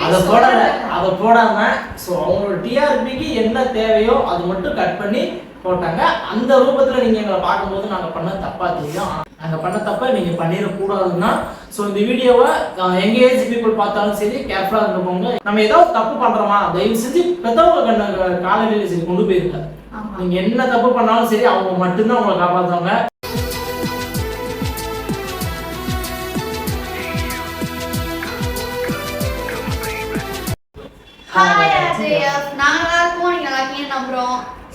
அதை போடாம ஸோ அவங்களோட டிஆர்பிக்கு என்ன தேவையோ அது மட்டும் கட் பண்ணி போட்டாங்க. அந்த ரூபத்தில் நீங்கள் எங்களை பார்க்கும்போது நாங்கள் பண்ண தப்பாக தெரியும். நாங்கள் பண்ண தப்பை நீங்கள் பண்ணிடக்கூடாதுன்னா ஸோ இந்த வீடியோவை எங்கள் ஏஜ் பீப்புள் பார்த்தாலும் சரி கேர்ஃபுல்லாக இருந்துக்கோங்க. நம்ம ஏதாவது தப்பு பண்ணுறோமா தயவு செஞ்சு பெற்றவங்க காலையில் சரி கொண்டு போயிருங்க. நீங்கள் என்ன தப்பு பண்ணாலும் சரி அவங்க மட்டும்தான் உங்களை காப்பாற்றுவாங்க.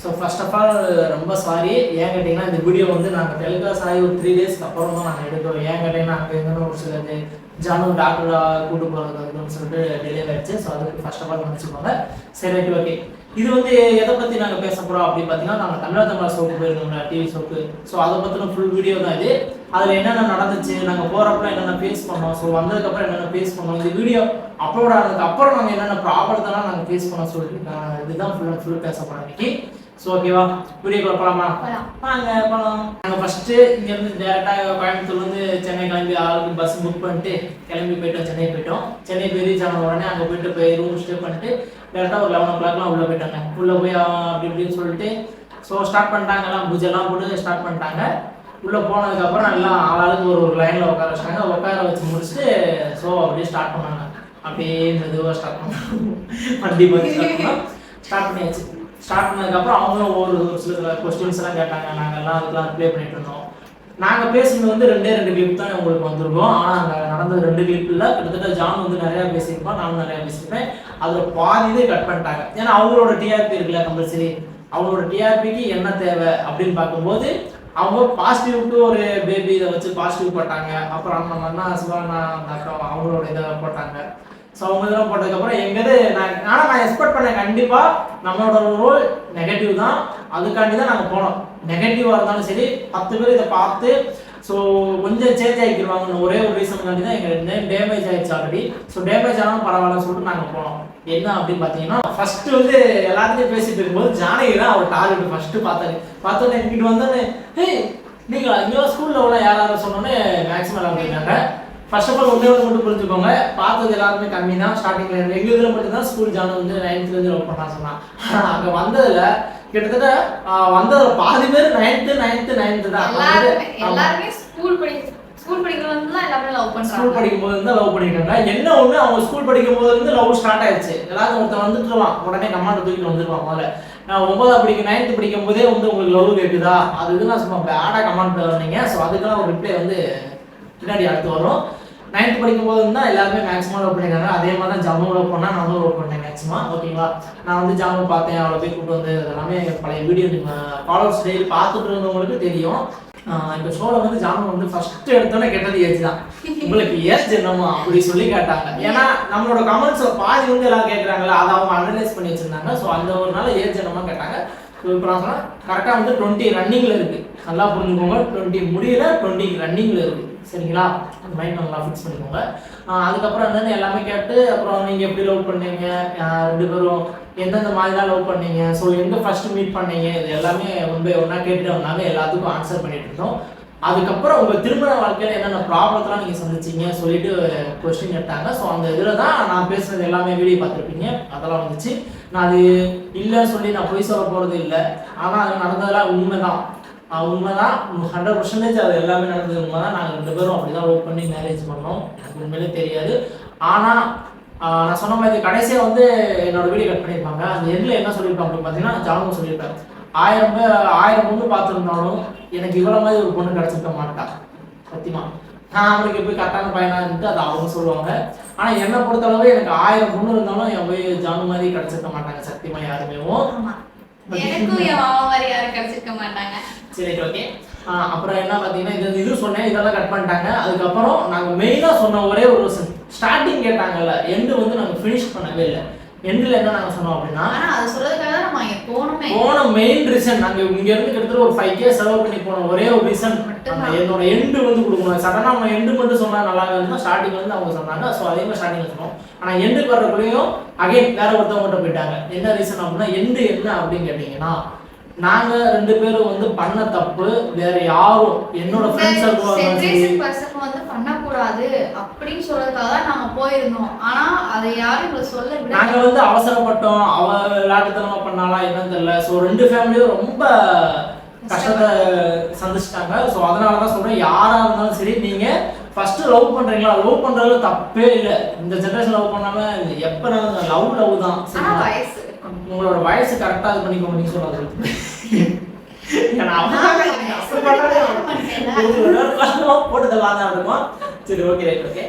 ஸோ ஃபர்ஸ்ட் ஆஃப் ஆல் ரொம்ப சாரி. ஏன் கேட்டிங்கன்னா இந்த வீடியோ வந்து நாங்கள் டெலிகாஸ்ட் ஆகி ஒரு 3 டேஸ்க்கு அப்புறம் தான் நாங்கள் எடுக்கிறோம். ஏன் கேட்டிங்கன்னா அங்கே எங்கன்னா ஒரு சிலது ஜானு டாக்டராக கூட்டு போகிறது அப்படின்னு சொல்லிட்டு டெலிவரி ஆகிடுச்சு. ஸோ அதுக்கு ஃபர்ஸ்ட் ஆஃப் ஆல் நினச்சிக்கோங்க. சரி ரைட் ஓகே. இது வந்து எதை பற்றி நாங்கள் பேச போகிறோம் அப்படின்னு பார்த்தீங்கன்னா நாங்கள் தமிழா ஷோக்கு போயிருந்தோம்ல டிவி ஷோக்கு. ஸோ அதை பற்றின ஃபுல் வீடியோ தான் இது. அதில் என்னென்ன நடந்துச்சு, நாங்கள் போகிறப்ப என்னென்ன ஃபேஸ் பண்ணோம், ஸோ வந்ததுக்கப்புறம் என்னென்ன ஃபேஸ் பண்ணோம், இந்த வீடியோ அப்லோட் ஆனதுக்கு அப்புறம் நாங்கள் என்னென்ன ப்ராப்ளத்தெல்லாம் நாங்கள் ஃபேஸ் பண்ண சொல்லிட்டு இதுதான் ஃபுல் அண்ட் ஃபுல் பேச போகிறோம் இன்னைக்கு. ஸோ ஓகேவா, வீடியோக்குள்ள போகலாமா? வாங்க போகலாம். நாங்கள் ஃபஸ்ட்டு இங்கேருந்து டேரெக்டாக கோயம்புத்தூர்லேருந்து சென்னை கிளம்பி ஆளுக்கு பஸ் புக் பண்ணிட்டு கிளம்பி போயிட்டோம். சென்னை போயிட்டோம். சென்னை போய் ரீச் ஆன உடனே அங்கே போய் ரூம் ஸ்டே பண்ணிட்டு டேரெக்டாக ஒரு 11 o'clockலாம் உள்ளே போயிட்டாங்க. உள்ளே போய் அப்படி இப்படின்னு சொல்லிட்டு ஸோ ஸ்டார்ட் பண்ணிட்டாங்க. எல்லாம் பூஜைலாம் போட்டு ஸ்டார்ட் பண்ணிட்டாங்க. உள்ளே போனதுக்கப்புறம் எல்லாம் ஆளாளுக்கு ஒரு லைனில் உட்கார வச்சாங்க. உட்கார வச்சு முடிச்சுட்டு ஸோ அப்படியே ஸ்டார்ட் பண்ணாங்க. அப்படியே மெதுவாக ஸ்டார்ட் பண்ணாங்க. வண்டி பார்த்து ஸ்டார்ட் பண்ணியாச்சு. ஸ்டார்ட் பண்ணதுக்கப்புறம் அவங்களும் ஒரு சில கொஸ்டின்ஸ் எல்லாம் கேட்டாங்க. நாங்கள் எல்லாம் அதுக்கெல்லாம் ரிப்ளை பண்ணிட்டு இருந்தோம். நாங்கள் பேசுனது வந்து 2 கிளிப் தான் உங்களுக்கு வந்திருக்கோம். ஆனால் அங்கே நடந்தது 2 கிளிப் இல்லை. கிட்டத்தட்ட ஜான் வந்து நிறையா பேசியிருப்போம், நானும் நிறையா பேசியிருப்பேன். அதில் பாதியே கட் பண்ணிட்டாங்க. ஏன்னா அவங்களோட டிஆர்பி இருக்குல்ல கம்பல்சரி. அவங்களோட டிஆர்பிக்கு என்ன தேவை அப்படின்னு பார்க்கும்போது அவங்க பாசிட்டிவ்க்கு ஒரு பேபி இதை வச்சு பாசிட்டிவ் போட்டாங்க. அப்புறம் நம்ம அண்ணா சிவானா அப்புறம் அவங்களோட இதை போட்டாங்க. ஸோ அவங்க இதெல்லாம் போட்டதுக்கப்புறம் எங்கேது நான் எக்ஸ்பெக்ட் பண்ணேன் கண்டிப்பாக நம்மளோட ரோல் நெகட்டிவ் தான். அதுக்காண்டி தான் நாங்கள் போனோம். நெகட்டிவாக இருந்தாலும் சரி 10 பேர் இதை பார்த்து ஸோ கொஞ்சம் சேஞ்ச் ஆகிக்கிடுவாங்கன்னு ஒரே ஒரு ரீசனுக்காண்டி தான் எங்கள் நேம் டேமேஜ் ஆகிடுச்சு ஆல்ரெடி. ஸோ டேமேஜ் ஆனாலும் பரவாயில்லன்னு சொல்லிட்டு நாங்கள் போனோம். என்ன அப்படின்னு பார்த்தீங்கன்னா ஃபர்ஸ்ட் வந்து எல்லாத்தையும் பேசிட்டு இருக்கும்போது ஜானகி தான் அவர் டார்கெட் ஃபர்ஸ்ட் பார்த்தோன்னே இங்கிட்டு வந்தோன்னே நீங்கள் இங்கே ஸ்கூலில் உள்ள யாராவது சொன்னோன்னே மேக்ஸிமம் எல்லாம் போயிருக்காங்க. ஃபர்ஸ்ட் ஆஃப் ஆல் ஒன்றே மட்டும் புரிஞ்சுக்கோங்க, பார்த்தது எல்லாருமே கம்மி தான். ஸ்டார்டிங்கில் எங்கள் இதில் மட்டும்தான் ஸ்கூல் ஜானு வந்து 9th ஒர்க் பண்ணா சொன்னான். ஆனால் அங்கே வந்ததில் கிட்டத்தட்ட வந்ததில் பாதி பேர் 9th தான். எல்லாருமே ஸ்கூல் படிக்கும்போது தான் எல்லாமே லவ் பண்ணுறாங்க. ஸ்கூல் படிக்கும்போது இருந்தால் லவ் பண்ணியிருக்காங்க. என்ன ஒன்று அவங்க ஸ்கூல் படிக்கும்போது இருந்து லவ் ஸ்டார்ட் ஆயிடுச்சு. எல்லாரும் ஒருத்தர் வந்துட்டுருவான், உடனே கமாண்ட் தூக்கிட்டு வந்துடுவான். முதல்ல நான் 9th படிக்கும் போதே வந்து உங்களுக்கு லவ் கேட்குதா அது இது நான் சும்மா பேடாக கமெண்ட் வந்தீங்க. ஸோ அதுக்கெல்லாம் ஒரு ரிப்ளை வந்து பின்னாடி அடுத்து வரும். 9th படிக்கும்போது தான் எல்லாருமே மேக்ஸிமம் லவ் பண்ணியிருக்காங்க. அதே மாதிரி தான் ஜானு லவ் பண்ணால் நானும் லவ் பண்ணேன் மேக்ஸிமம். ஓகேங்களா, நான் வந்து ஜானு பார்த்தேன், அவளை போய் கூப்பிட்டு வந்து எல்லாமே பழைய வீடியோ நீங்கள் ஃபாலோவர்ஸ் டெய்லி பார்த்துட்டு இருந்தவங்களுக்கு தெரியும். இப்போ ஷோவில் வந்து ஜானு வந்து ஃபர்ஸ்ட் எடுத்தோன்னே கெட்டது ஏஜ் தான். உங்களுக்கு ஏஜ் என்னமோ அப்படி சொல்லி கேட்டாங்க. ஏன்னா நம்மளோட கமெண்ட்ஸ் பாதி வந்து எல்லாம் கேட்குறாங்களா அதை அவங்க அனலைஸ் பண்ணி வச்சுருந்தாங்க. ஸோ அந்த ஒரு நாள் ஏஜ் என்னமோ கேட்டாங்க. இப்போ நான் சொன்னேன் கரெக்டாக வந்து 20 ரன்னிங்கில் இருக்குது. நல்லா புரிஞ்சுக்கோங்க, 20 முடியல 20 ரன்னிங்கில் இருக்குது. சரிங்களா, அந்த மைண்ட் நல்லா ஃபிக்ஸ் பண்ணிக்கோங்க. அதுக்கப்புறம் என்னென்னு எல்லாமே கேட்டு அப்புறம் நீங்கள் எப்படி லவ் பண்ணீங்க, 2 பேரும் எந்தெந்த மாதிரி தான் லவ் பண்ணீங்க, ஸோ எங்கே ஃபஸ்ட்டு மீட் பண்ணீங்க, இது எல்லாமே ரொம்ப ஒன்றா கேட்டுட்டு வந்தாங்க. எல்லாத்துக்கும் ஆன்சர் பண்ணிட்டு இருந்தோம். அதுக்கப்புறம் உங்கள் திருமண வாழ்க்கையில் என்னென்ன ப்ராப்ளத்தெலாம் நீங்கள் சந்திச்சிங்க சொல்லிட்டு கொஸ்டின் எடுத்தாங்க. ஸோ அந்த இதில் தான் நான் பேசுகிறது எல்லாமே வீடியோ பார்த்துருப்பீங்க. அதெல்லாம் வந்துச்சு. நான் அது இல்லைன்னு சொல்லி நான் பொய் சொல்ல போகிறது இல்லை. ஆனால் அது நடந்ததெல்லாம் உண்மைதான். 100% அது எல்லாமே நடந்தது உண்மை தான். நாங்கள் 2 பேரும் அப்படி தான் லவ் பண்ணி மேரேஜ் பண்ணோம். எனக்கு உண்மையிலே தெரியாது. ஆனால் நான் சொன்ன மாதிரி கடைசியாக வந்து என்னோட வீடியோ கட் பண்ணியிருப்பாங்க. அந்த எண்ணில் என்ன சொல்லியிருப்பாங்க அப்படின்னு பார்த்தீங்கன்னா ஜானு சொல்லியிருப்பேன் 1000 பொண்ணு பார்த்துருந்தாலும் எனக்கு இவ்வளோ மாதிரி ஒரு பொண்ணு கிடச்சிருக்க மாட்டா சத்தியமா. நான் அவனுக்கு போய் கரெக்டான பையனாக இருந்துட்டு அதை அவங்க சொல்லுவாங்க. ஆனால் என்னை பொறுத்தளவு எனக்கு 1000 பொண்ணு இருந்தாலும் என் போய் ஜானு மாதிரி கிடச்சிருக்க மாட்டாங்க சத்தியமா யாருமே. சரி ஓகே. அப்புறம் என்ன பார்த்தீங்கன்னா இது சொன்னேன், இதெல்லாம் கட் பண்ணிட்டாங்க. அதுக்கப்புறம் நாங்கள் மெயினாக சொன்ன ஒரே ஒரு ஸ்டார்டிங் கேட்டாங்கல்ல, எண்டு வந்து நாங்கள் ஃபினிஷ் பண்ணவே இல்லை. எண்டில் என்ன நாங்கள் சொன்னோம் அப்படின்னா அது சொல்றதுக்காக தான் நம்ம போன மெயின் ரீசன் நாங்கள் இங்கேருந்து கிட்டத்தட்ட ஒரு 5K செலவு பண்ணி போன ஒரே ஒரு ரீசன் என்னோட எண்டு வந்து கொடுக்கணும். சடனாக நம்ம எண்டு மட்டும் சொன்னால் நல்லா இருந்துச்சுன்னா ஸ்டார்டிங் வந்து அவங்க சொன்னாங்க. ஸோ அதே மாதிரி ஸ்டார்டிங் சொன்னோம். ஆனால் எண்டுக்கு வர்றக்குள்ளேயும் அகைன் வேற ஒருத்தவங்க மட்டும் போயிட்டாங்க. என்ன ரீசன் அப்படின்னா எண்டு என்ன அப்படின்னு கேட்டிங்கன்னா நாங்க 2 பேரும் வந்து பண்ண தப்பு வேற யாரும் என்னோட ஃப்ரெண்ட்ஸ் ஜெனரேஷன் பசங்க வந்து பண்ணக்கூடாது அப்படின்னு சொல்றதுக்காக நாங்க போயிருந்தோம். ஆனா அதை யாரும் எங்களுக்கு சொல்ல விட நாங்க வந்து அவசரப்பட்டோம். அவ விளையாட்டுத்தனமா பண்ணாலா என்னன்னு தெரியல. ஸோ 2 ஃபேமிலியும் ரொம்ப கஷ்டத்தை சந்திச்சிட்டாங்க. ஸோ அதனால தான் சொல்றேன், யாரா இருந்தாலும் சரி நீங்க ஃபர்ஸ்ட் லவ் பண்றீங்களா, லவ் பண்றது தப்பே இல்லை. இந்த ஜெனரேஷன் லவ் பண்ணாம எப்ப லவ் தான். வயசு உங்களோட வயசு கரெக்டா இது பண்ணிக்கோங்க. நீங்க சொல்றது போட்டுதெல்லாம் தான் இருக்கும். சரி, ஓகே ரைட், ஓகே.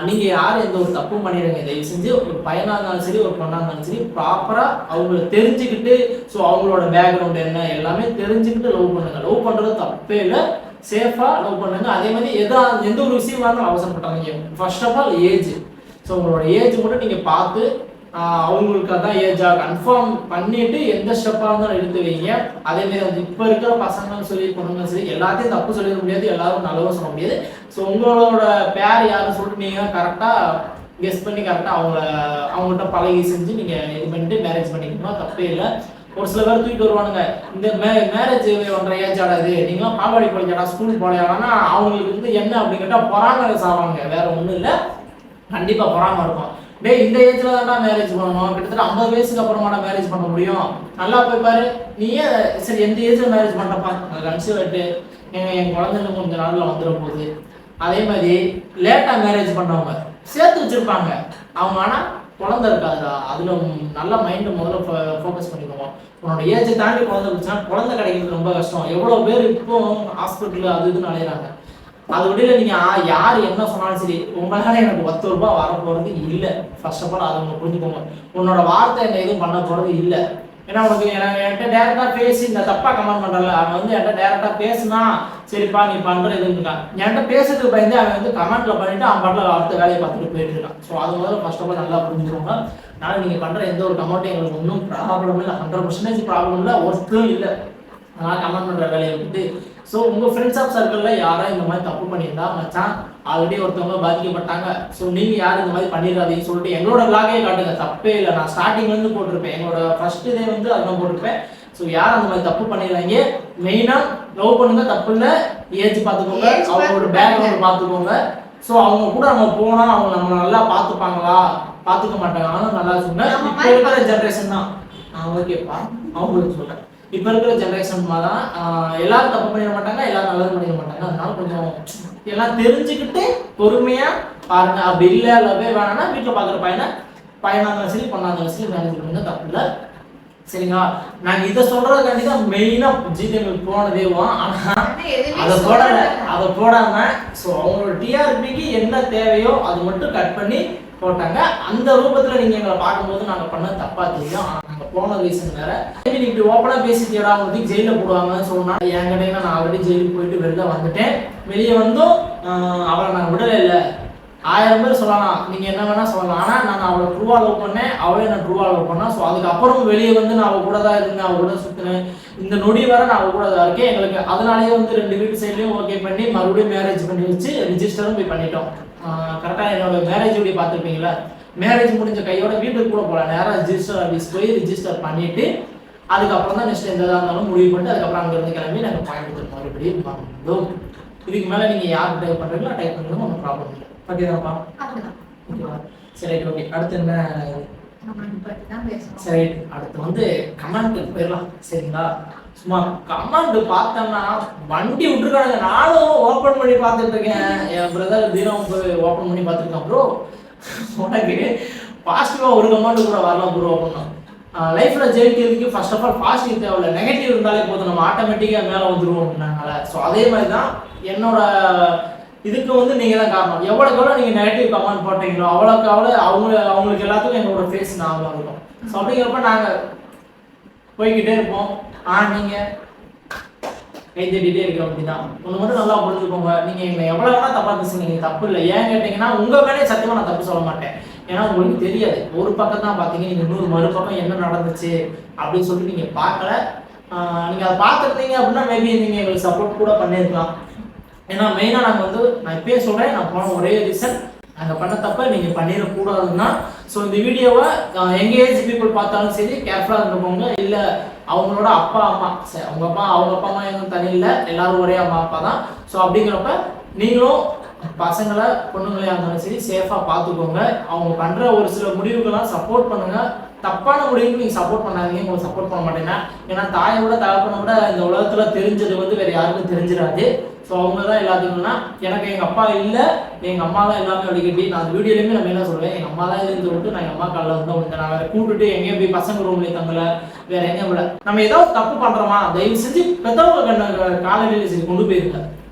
நீங்க யாரும் எந்த ஒரு தப்பும் பண்ணிடுங்க. தயவு செஞ்சு ஒரு பையனா இருந்தாலும் சரி ஒரு பொண்ணா இருந்தாலும் சரி ப்ராப்பரா அவங்கள தெரிஞ்சுக்கிட்டு, ஸோ அவங்களோட பேக்ரவுண்ட் என்ன எல்லாமே தெரிஞ்சுக்கிட்டு லவ் பண்ணுங்க. லவ் பண்றது தப்பே இல்லை, சேஃபா லவ் பண்ணுங்க. அதே மாதிரி எந்த ஒரு விஷயமா இருந்தாலும் அவசரப்பட்டாங்க. First of all age. So உங்களோட ஏஜ் மட்டும் நீங்க பார்த்து அவங்களுக்கு அதான் ஏஜா கன்ஃபார்ம் பண்ணிட்டு எந்த ஸ்டெப்பாக இருந்தாலும் எடுத்து வைங்க. அதே மாதிரி வந்து இப்போ இருக்கிற பசங்களும் சரி பொண்ணுங்களும் சரி எல்லாத்தையும் தப்பு சொல்லிட முடியாது, எல்லாரும் நல்லவும் சொல்ல முடியாது. ஸோ உங்களோட பேர் யாரும் சொல்லிட்டு நீங்கள் கரெக்டாக கெஸ் பண்ணி கரெக்டாக அவங்கள்ட்ட பழகி செஞ்சு நீங்கள் இது பண்ணிட்டு மேரேஜ் பண்ணிக்கணும், தப்பே இல்லை. ஒரு சில பேர் தூக்கிட்டு வருவானுங்க, இந்த மேரேஜ் ஒன்றரை ஏஜ் ஆடாது, நீங்களாம் பால்வாடி போலியாடா ஸ்கூல் போலையாடானா அவங்களுக்கு வந்து என்ன அப்படின்னு கேட்டால் பொறாம சாவாங்க. வேற ஒன்றும் இல்லை, கண்டிப்பாக பொறாம இருக்கும். டே இந்த ஏஜ்ல தான் மேரேஜ் பண்ணணும், கிட்டத்தட்ட 50 வயசுக்கு அப்புறமா மேரேஜ் பண்ண முடியும், நல்லா போய் பாரு. நீயே சரி எந்த ஏஜ்ல மேரேஜ் பண்றப்பா, கன்சீவ் ஆகிட்டு என் குழந்தைங்க கொஞ்சம் நாளில் வந்துட போகுது. அதே மாதிரி லேட்டா மேரேஜ் பண்ணவங்க சேர்த்து வச்சிருப்பாங்க, அவங்க ஆனால் குழந்தை இருக்காதுடா. அதுல நல்ல மைண்ட் முதல்ல ஃபோக்கஸ் பண்ணிக்கோங்க. உன்னோட ஏஜை தாண்டி குழந்தை இருந்துச்சுன்னா குழந்தை கிடைக்கிறது ரொம்ப கஷ்டம். எவ்வளோ பேர் இப்போ ஹாஸ்பிட்டல் அது இதுன்னு அலையிறாங்க. அது விட நீங்க யார் என்ன சொன்னாலும் சரி உங்களால எனக்கு 10 ரூபாய் வர போறது இல்லை. ஃபர்ஸ்ட் ஆஃப் ஆல் அதை உங்க புரிஞ்சுக்கோங்க. உன்னோட வார்த்தை என்ன எதுவும் பண்ண போறது இல்லை. ஏன்னா உனக்கு என்கிட்ட டேரக்டா பேசி இந்த தப்பா கமெண்ட் பண்றல, அவன் வந்து என்கிட்ட டேரக்டா பேசுனா சரிப்பா நீ பண்ற இதுன்னு இருக்கான். என்கிட்ட பேசுறதுக்கு பயந்து அவன் வந்து கமெண்ட்ல பண்ணிட்டு அவன் பாட்டில் அடுத்த வேலையை பார்த்துட்டு போயிட்டு இருக்கான். ஸோ அது முதல்ல ஃபர்ஸ்ட் ஆஃப் ஆல் நல்லா புரிஞ்சுக்கோங்க. அதனால நீங்க பண்ற எந்த ஒரு கமெண்ட்டும் எங்களுக்கு ஒன்றும் ப்ராப்ளம் இல்லை, 100% ப்ராப்ளம் இல்லை, ஒர்க்கும் இல்லை. அதனால கமெண்ட் பண்ற வேலையை விட்டு ஸோ உங்க ஃப்ரெண்ட்ஸ் ஆஃப் சர்க்கிளில் யாரும் இந்த மாதிரி தப்பு பண்ணியிருந்தா மச்சான் ஆல்ரெடி ஒருத்தவங்க பாதிக்கப்பட்டாங்க, ஸோ நீங்க யாரும் இந்த மாதிரி பண்ணிடாதீங்கன்னு சொல்லிட்டு எங்களோட விளாகே காட்டுங்க, தப்பே இல்லை. நான் ஸ்டார்டிங்லேருந்து போட்டிருப்பேன், எங்களோட ஃபர்ஸ்ட் இதே வந்து அதெல்லாம் போட்டிருப்பேன். ஸோ யாரும் அந்த மாதிரி தப்பு பண்ணிடுறாங்க. மெயினாக லவ் பண்ணுங்க, தப்பு இல்லை. ஏஜ் பார்த்துக்கோங்க, அவங்களோட பேக்ரவுண்ட் பார்த்துக்கோங்க. ஸோ அவங்க கூட நம்ம போனால் அவங்க நம்ம நல்லா பார்த்துப்பாங்களா, பார்த்துக்க மாட்டாங்க. ஆனால் நல்லா சொன்னேன். இப்போ இருக்கிற ஜென்ரேஷன் தான் ஓகேப்பா, அவங்களுக்கு சொல்கிறேன். இப்போ இருக்கிற ஜென்ரேஷன் தான் எல்லாரும் தப்பு பண்ணிட மாட்டாங்க, எல்லாரும் நல்லது பண்ணிட மாட்டாங்க. அதனால கொஞ்சம் எல்லாம் தெரிஞ்சுக்கிட்டு பொறுமையா பாருங்க. அப்படி இல்லை லவ்வே வேணாம்னா வீட்டில் பார்க்குற பையனா இருந்தாலும் சரி பொண்ணா இருந்தாலும் சரி மேனேஜ் பண்ணுங்க, தப்பு இல்லை. சரிங்களா? நாங்கள் இதை சொல்றதுக்காண்டி தான் மெயினாக ஜிடிஎம்க்கு போனதேவும். ஆனால் அதை போடாம ஸோ அவங்களோட டிஆர்பிக்கு என்ன தேவையோ அது மட்டும் கட் பண்ணி போட்டாங்க. அந்த ரூபத்தில் நீங்கள் எங்களை பார்க்கும்போது நாங்கள் பண்ண தப்பா தெரியும். ஆனால் நாங்கள் போன ரீசன் வேற. நீ இப்படி ஓப்பனாக பேசிட்டியடா அவங்க ஜெயிலில் போடுவாங்கன்னு சொன்னால் என்கிட்ட நான் ஆல்ரெடி ஜெயிலுக்கு போயிட்டு வெளில வந்துட்டேன். வெளியே வந்தும் அவளை நான் விடலை இல்லை. 1000 பேர் சொல்லலாம், நீங்கள் என்ன வேணால் சொல்லலாம். ஆனால் நான் அவளை ட்ரூவா லவ் பண்ணேன், அவளே நான் ட்ரூவா லவ் பண்ணேன். ஸோ அதுக்கப்புறம் வெளியே வந்து நான் அவள் கூட தான் இருந்தேன், அவள் கூட சுற்றினேன். இந்த நொடி வர நான் அவள் கூட தான் இருக்கேன். எங்களுக்கு அதனாலேயே வந்து 2 வீட்டு சைட்லையும் ஓகே பண்ணி மறுபடியும் மேரேஜ் பண்ணி வச்சு ரிஜிஸ்டரும் போய் பண்ணிட்டோம். கரெக்டாக என்னோட மேரேஜ் இப்படி பார்த்துருப்பீங்களா, மேரேஜ் முடிஞ்ச கையோட வீட்டுக்கு கூட போகல, நேராக ரிஜிஸ்டர் ஆஃபீஸ் போய் ரிஜிஸ்டர் பண்ணிட்டு அதுக்கப்புறம் தான் நெக்ஸ்ட் எந்த இருந்தாலும் முடிவு பண்ணிட்டு அதுக்கப்புறம் அங்கேருந்து கிளம்பி நாங்கள் கோயம்புத்தூர் மறுபடியும் வந்தோம். இதுக்கு மேலே நீங்கள் யார் டைப் பண்ணுறீங்களோ டைப் பண்ணுறது ஒன்றும் ப்ராப்ளம் இல்லை. ஓகேதான்ப்பா? ஓகேவா? சரி, ஓகே. அடுத்து என்ன? சரி, அடுத்து வந்து கமெண்ட் போயிடலாம். சரிங்களா? சும்மா கமெண்ட் பார்த்தோம்னா வண்டி விட்டுருக்காங்க. நானும் ஓப்பன் பண்ணி பார்த்துட்டு இருக்கேன். என் பிரதர் தினம் போய் ஓப்பன் பண்ணி பார்த்துருக்கான். ப்ரோ உனக்கு பாசிட்டிவாக ஒரு கமெண்ட் கூட வரலாம் ப்ரோ அப்படின்னா. லைஃப்பில் ஜெயிக்கிறதுக்கு ஃபர்ஸ்ட் ஆஃப் ஆல் பாசிட்டிவ் தேவையில்லை, நெகட்டிவ் இருந்தாலே போதும், நம்ம ஆட்டோமேட்டிக்காக மேலே வந்துடுவோம் அப்படின்னாங்கள. ஸோ அதே மாதிரி தான் என்னோட இதுக்கு வந்து நீங்கள் தான் காரணம். எவ்வளோக்கு எவ்வளோ நீங்கள் நெகட்டிவ் கமெண்ட் போட்டீங்களோ அவ்வளோக்கு அவ்வளோ அவங்களுக்கு எல்லாத்துக்கும் எங்களோட ஃபேஸ் ஞாபகம் இருக்கும். ஸோ அப்படிங்கிறப்ப நாங்கள் போய்கிட்டே இருப்போம். நீங்கள் கை தட்டிகிட்டே இருக்கோம். அப்படிதான் ஒன்று மட்டும் நல்லா புரிஞ்சுக்கோங்க. நீங்கள் எங்களை எவ்வளோ வேணால் தப்பாக பேசுங்க, நீங்கள் தப்பு இல்லை. ஏன் கேட்டிங்கன்னா உங்கள் மேலே சத்தியமாக நான் தப்பு சொல்ல மாட்டேன். ஏன்னா உங்களுக்கு தெரியாது, ஒரு பக்கம் தான் பார்த்தீங்க, நீங்கள் இன்னொரு மறுபக்கம் என்ன நடந்துச்சு அப்படின்னு சொல்லிட்டு நீங்கள் பார்க்கல. நீங்கள் அதை பார்த்துருந்தீங்க அப்படின்னா மேபி நீங்கள் எங்களுக்கு சப்போர்ட் கூட பண்ணியிருக்கலாம். ஏன்னா மெயினாக நாங்கள் வந்து நான் இப்பயே சொல்கிறேன், நான் போன ஒரே ரீசன் நாங்கள் பண்ண தப்ப நீங்கள் பண்ணிடக்கூடாதுன்னா. ஸோ இந்த வீடியோவை எங்க ஏஜ் பீப்புள் பார்த்தாலும் சரி கேர்ஃபுல்லாக இருந்துக்கோங்க. இல்லை அவங்களோட அப்பா அம்மா சரி அவங்க அப்பா அம்மா எதுவும் தனி இல்லை, எல்லாரும் ஒரே அம்மா அப்பா தான். ஸோ அப்படிங்கிறப்ப நீங்களும் பசங்களை பொண்ணுங்களையா இருந்தாலும் சரி சேஃபாக பார்த்துக்கோங்க. அவங்க பண்ணுற ஒரு சில முடிவுகள்லாம் சப்போர்ட் பண்ணுங்க. தப்பான முடிவுக்கு நீங்கள் சப்போர்ட் பண்ணாதீங்க, உங்களுக்கு சப்போர்ட் பண்ண மாட்டேன்னா. ஏன்னா தாயை விட தகப்பனை விட இந்த உலகத்தில் தெரிஞ்சது வந்து வேறு யாருக்கும் தெரிஞ்சிடாது. ஸோ அவங்க தான் எல்லாத்துக்கும்னா எனக்கு எங்கள் அப்பா இல்லை, எங்கள் அம்மா தான் எல்லாமே அடிக்கடி நான் அந்த வீடியோலையுமே நம்ம என்ன சொல்லுவேன், எங்கள் அம்மா தான் இருந்து விட்டு நான் எங்கள் அம்மா காலில் வந்து வந்து நான் வேறு கூப்பிட்டுட்டு எங்கேயும் போய் பசங்க ரூம்லேயே தங்கலை, வேறு எங்கேயும் விட. நம்ம ஏதாவது தப்பு பண்ணுறோமா தயவு செஞ்சு பெற்றவங்க காலையில சரி கொண்டு போயிருங்க.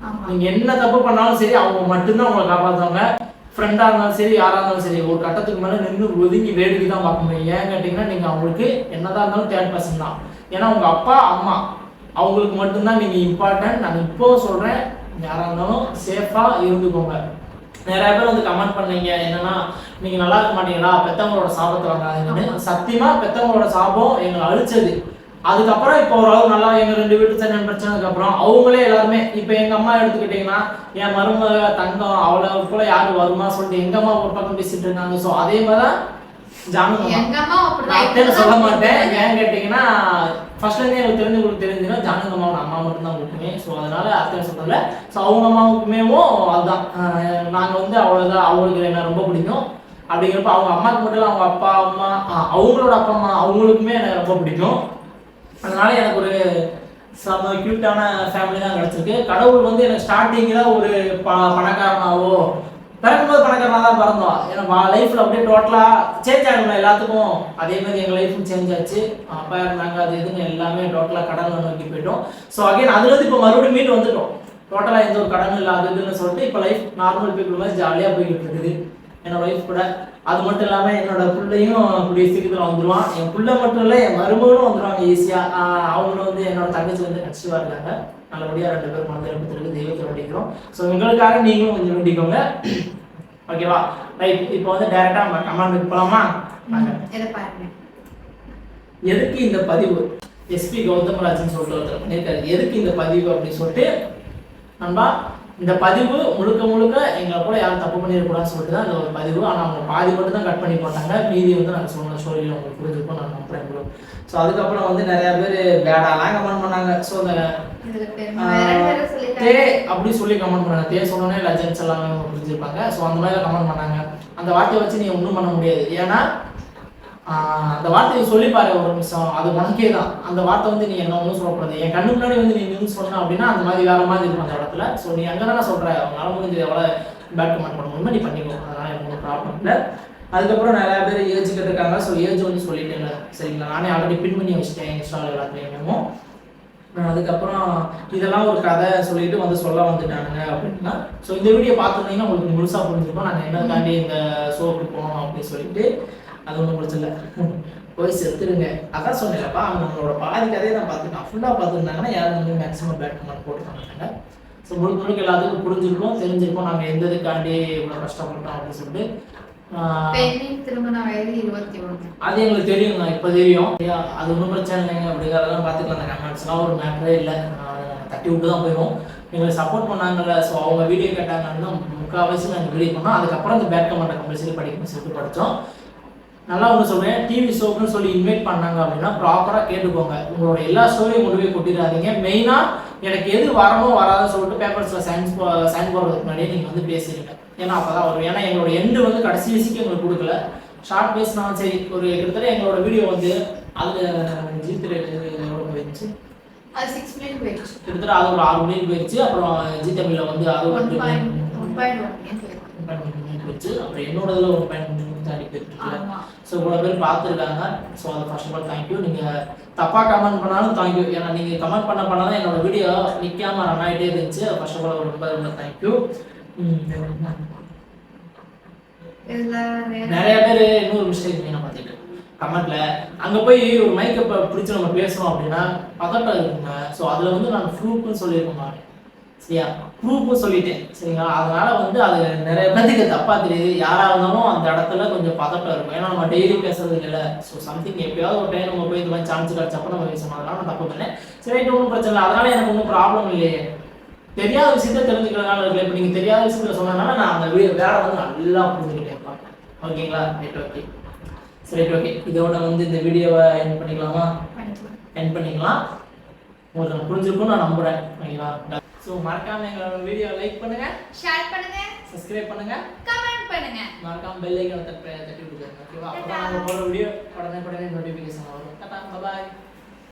நீங்கள் என்ன தப்பு பண்ணாலும் சரி அவங்க மட்டும்தான் உங்களை காப்பாற்றுவாங்க. ஃப்ரெண்டாக இருந்தாலும் சரி யாராக இருந்தாலும் சரி ஒரு கட்டத்துக்கு மேலே நின்று ஒதுங்கி வேடிக்கை தான் பார்க்க முடியும். ஏன் கேட்டிங்கன்னா நீங்கள் அவங்களுக்கு என்னதான் இருந்தாலும் தேர்ட் பர்சன் தான். ஏன்னா உங்கள் அப்பா அம்மா அவங்களுக்கு மட்டும்தான் நீங்கள் இம்பார்ட்டன்ட். நான் இப்போ சொல்கிறேன், யாராக இருந்தாலும் சேஃபாக இருந்துக்கோங்க. நிறைய பேர் வந்து கமெண்ட் பண்ணீங்க என்னன்னா நீங்கள் நல்லா இருக்க மாட்டீங்களா, பெற்றவங்களோட சாபத்தை வாங்காதீங்கன்னு. சத்தியமாக பெற்றவங்களோட சாபம் எங்களை அழிச்சது. அதுக்கப்புறம் இப்போ ஓரளவு நல்லா எங்கள் 2 வீட்டு சண்டை பிரச்சனைக்கு அப்புறம் அவங்களே எல்லாருமே இப்போ எங்கள் அம்மா எடுத்துக்கிட்டிங்கன்னா என் மருமக தங்கம் அவளை போல யாரும் வருமா சொல்லிட்டு எங்கள் அம்மா ஒரு பக்கம் பேசிட்டு இருக்காங்க. ஸோ அதே மாதிரி தான் ஜானுங்க சொல்ல மாட்டேன். ஏன் கேட்டிங்கன்னா ஃபர்ஸ்ட்லேருந்தே எனக்கு தெரிஞ்சவங்களுக்கு தெரிஞ்சுன்னா ஜானுங்க அம்மாவோட அம்மா மட்டும்தான் கொடுக்குமே. ஸோ அதனால அர்த்தம் சொல்கிறல. ஸோ அவங்க அம்மாவுக்குமேவும் அதுதான் நாங்கள் வந்து அவ்வளோதான் அவங்களுக்கு என்ன ரொம்ப பிடிக்கும். அப்படிங்கிறப்ப அவங்க அம்மாவுக்கு மட்டும் இல்லை அவங்க அப்பா அம்மா அவங்களோட அப்பா அம்மா அவங்களுக்குமே எனக்கு ரொம்ப பிடிக்கும். அதனால எனக்கு ஒரு செம க்யூட்டான ஃபேமிலி தான் கிடச்சிருக்கு. கடவுள் வந்து எனக்கு ஸ்டார்டிங்கில் ஒரு பணக்காரனாவோ பிறக்கும்போது பணக்காரனாக தான் பிறந்தோம். ஏன்னா லைஃப்பில் அப்படியே டோட்டலாக சேஞ்ச் ஆகணும் எல்லாத்துக்கும். அதே மாதிரி எங்கள் லைஃப்பும் சேஞ்ச் ஆச்சு. அப்பா இருந்தாங்க அது எதுன்னு எல்லாமே டோட்டலாக கடனை நோக்கி போயிட்டோம். ஸோ அகைன் அதுலேருந்து இப்போ மறுபடியும் மீட் வந்துட்டோம். டோட்டலாக எந்த ஒரு கடன் இல்லை அது இதுன்னு சொல்லிட்டு இப்போ லைஃப் நார்மல் பீப்புள் மாதிரி ஜாலியாக போய்கிட்டு இருக்குது என்னோட லைஃப் கூட. அது மட்டும் இல்லாமல் என்னோட பிள்ளையும் கூடிய சீக்கிரத்தில் வந்துடுவான். என் பிள்ளை மட்டும் இல்லை என் மருமகளும் வந்துடுவாங்க ஈஸியாக. அவங்களும் வந்து என்னோட தங்கச்சி வந்து நெக்ஸ்ட் இருக்காங்க. நல்லபடியாக 2 பேரும் குழந்தை எடுத்துருக்கு தெய்வத்தை வேண்டிக்கிறோம். ஸோ எங்களுக்காக நீங்களும் கொஞ்சம் வேண்டிக்கோங்க. ஓகேவா ரைட். இப்போ வந்து டைரெக்டாக நம்ம கமெண்ட் போகலாமா? எதுக்கு இந்த பதிவு எஸ்பி கௌதமராஜன் சொல்லிட்டு ஒருத்தர் பண்ணியிருக்காரு. எதுக்கு இந்த பதிவு அப்படின்னு சொல்லிட்டு நண்பா இந்த பதிவு முழுக்க முழுக்க எங்களை கூட யாரும் தப்பு பண்ணிடக்கூடாதுன்னு சொல்லிட்டு தான் இந்த ஒரு பதிவு. ஆனால் அவங்க பாதி மட்டும் தான் கட் பண்ணி போட்டாங்க. மீதி வந்து நாங்கள் சொன்ன ஸ்டோரியில் உங்களுக்கு புரிஞ்சுப்போம் நான் நம்புறேன் ப்ரோ. ஸோ அதுக்கப்புறம் வந்து நிறைய பேர் பேடாலாம் கமெண்ட் பண்ணாங்க. ஸோ அந்த தே அப்படி சொல்லி கமெண்ட் பண்ணாங்க. தே சொன்னோன்னே லெஜண்ட்ஸ் எல்லாமே புரிஞ்சிருப்பாங்க. ஸோ அந்த மாதிரி கமெண்ட் பண்ணாங்க. அந்த வார்த்தையை வச்சு நீ ஒன்றும் பண்ண முடியாது. ஏன்னா அந்த வார்த்தையை சொல்லி பாரு ஒரு நிமிஷம், அது உனக்கே தான். அந்த வார்த்தை வந்து நீ என்ன ஒன்றும் சொல்லக்கூடாது. என் கண்ணு முன்னாடி வந்து நீ நின்று சொன்ன அப்படின்னா அந்த மாதிரி வேற மாதிரி இருக்கும் அந்த இடத்துல. ஸோ நீ அங்கே தானே சொல்கிற அவங்களால முடிஞ்சது எவ்வளோ பேட் கமெண்ட் பண்ண முடியுமோ நீ பண்ணிக்கோ. அதனால் எனக்கு ஒன்றும் ப்ராப்ளம் இல்லை. அதுக்கப்புறம் நிறையா பேர் ஏஜ் கேட்டிருக்காங்க. ஸோ ஏஜ் வந்து சொல்லிட்டேன் சரிங்களா. நானே ஆல்ரெடி பின் பண்ணி வச்சுட்டேன் இன்ஸ்டாவில் எல்லாத்துலேயுமே. அதுக்கப்புறம் இதெல்லாம் ஒரு கதை சொல்லிட்டு வந்து சொல்ல வந்துட்டானுங்க அப்படின்னா ஸோ இந்த வீடியோ பார்த்துருந்தீங்கன்னா உங்களுக்கு முழுசாக புரிஞ்சுருக்கோம் நாங்கள் என்ன தாண்டி இந்த ஷோக்கு போனோம் அப்படின்னு சொல்லிட்டு. அது ஒன்றும் பிரச்சனை இல்லை, போய் செத்துருங்க. அதான் சொன்னேன்ப்பா அவங்களோட பாதி கதையை நான் பார்த்துருக்கேன். ஃபுல்லாக பார்த்துருந்தாங்கன்னா யாரும் வந்து மேக்ஸிமம் பேட் கமெண்ட் போட்டுருக்காங்க. ஸோ முழுக்க எல்லாத்துக்கும் புரிஞ்சிருக்கோம் தெரிஞ்சிருக்கோம் நாங்கள் எந்த இதுக்காண்டி இவ்வளோ கஷ்டப்பட்டோம் அப்படின்னு சொல்லிட்டு. அது எங்களுக்கு தெரியுங்க, இப்போ தெரியும். அது ஒன்றும் பிரச்சனை இல்லைங்க அப்படிங்கிறதெல்லாம் பார்த்துக்கலாம். அந்த கமெண்ட்ஸ்லாம் ஒரு மேட்டரே இல்லை, தட்டி விட்டு தான் போயிடும். எங்களுக்கு சப்போர்ட் பண்ணாங்கல்ல. ஸோ அவங்க வீடியோ கேட்டாங்கன்னா முக்கால்வாசி நாங்கள் வீடியோ பண்ணோம். அதுக்கப்புறம் அந்த பேட் கமெண்ட்டை கம்பல்சரி படிக்கணும்னு சொல்லிட்டு படித்தோம். நல்லா ஒன்று சொல்கிறேன், டிவி ஷோக்குன்னு சொல்லி இன்வைட் பண்ணாங்க அப்படின்னா ப்ராப்பராக கேட்டுக்கோங்க. உங்களோட எல்லா ஸ்டோரியும் கொண்டு போய் கொட்டிடாதீங்க. மெயினாக எனக்கு எது வரணும் வராதுன்னு சொல்லிட்டு பேப்பர்ஸில் சைன் போடுறதுக்கு முன்னாடியே நீங்கள் வந்து பேசுறீங்க. ஏன்னா அப்போ தான் வரும். ஏன்னா எங்களோட எண்டு வந்து கடைசி வயசுக்கு எங்களுக்கு கொடுக்கல. ஷார்ட் பேசினாலும் சரி ஒரு கிட்டத்தட்ட எங்களோட வீடியோ வந்து அதில் ஜித் ரேட் எவ்வளோ போயிடுச்சு, அது 6 மில்லியன் போயிடுச்சு. கிட்டத்தட்ட அது ஒரு 6 மில்லியன் போயிடுச்சு. அப்புறம் ஜி தமிழில் வந்து அது 1.1 போயிடுச்சு. அப்புறம் என்னோட இதில் 1.1 தாண்டி போயிருக்கு. ஸோ இவ்வளோ பேர் பார்த்துருக்காங்க. ஸோ அது ஃபர்ஸ்ட் ஆஃப் ஆல் தேங்க்யூ. நீங்கள் தப்பாக கமெண்ட் பண்ணாலும் தேங்க்யூ. ஏன்னா நீங்கள் கமெண்ட் பண்ணால் என்னோட வீடியோ நிற்காமல் ரன் ஆகிட்டே இருந்துச்சு. ஃபர்ஸ்ட் ஆஃப் ஆல் ரொம்ப ரொம்ப தேங்க்யூ. நிறைய பேர் இன்னொரு மிஸ்டேக் நான் பார்த்துட்டு கமெண்ட்ல அங்கே போய் ஒரு மைக்கை பிடிச்சி நம்ம பேசுகிறோம் அப்படின்னா பதட்டம் இருக்குங்க. ஸோ அதில் வந்து நான் ப்ரூஃப்னு சொல்லியிருக்கோம். சரியா, ப்ரூஃபும் சொல்லிட்டேன் சரிங்களா. அதனால வந்து அது நிறைய பேருக்கு தப்பா தெரியுது. யாரா இருந்தாலும் அந்த இடத்துல கொஞ்சம் பதட்டம் இருக்கும். ஏன்னா நம்ம டெய்லி பேசுறது இல்லை. ஸோ சம்திங் எப்பயாவது ஒரு டைம் நம்ம போய் இந்த மாதிரி சான்ஸ் கிடச்சப்ப நம்ம பேசணும். அதனால நான் தப்பு பண்ணேன். சரி ஒன்றும் பிரச்சனை இல்லை. அதனால எனக்கு ஒன்றும் ப்ராப்ளம் இல்லையே. தெரியாத விஷயத்த தெரிஞ்சுக்கிறதுனால இருக்குல்ல. இப்போ நீங்கள் தெரியாத விஷயத்துல சொன்னதுனால நான் அந்த வீடியோ வேற வந்து நல்லா புரிஞ்சுக்கிட்டேன். ஓகேங்களா, ரைட் ஓகே. சரி ஓகே, இதோட வந்து இந்த வீடியோவை எண்ட் பண்ணிக்கலாமா? பண்ணிக்கலாம். எண்ட் பண்ணிக்கலாம். உங்களுக்கு புரிஞ்சிருக்கும்னு நான் நம்புறேன். ஓகேவா? ஸோ மறக்காம எங்களோட வீடியோ லைக் பண்ணுங்க, ஷேர் பண்ணுங்க, சப்ஸ்கிரைப் பண்ணுங்க, கமெண்ட் பண்ணுங்க, மறக்காம பெல் ஐகானை தட்டி விட்டுருங்க. ஓகேவா? அப்போ நாங்கள் போகிற வீடியோ உடனே நோட்டிஃபிகேஷன் வரும். டாடா, பாய்.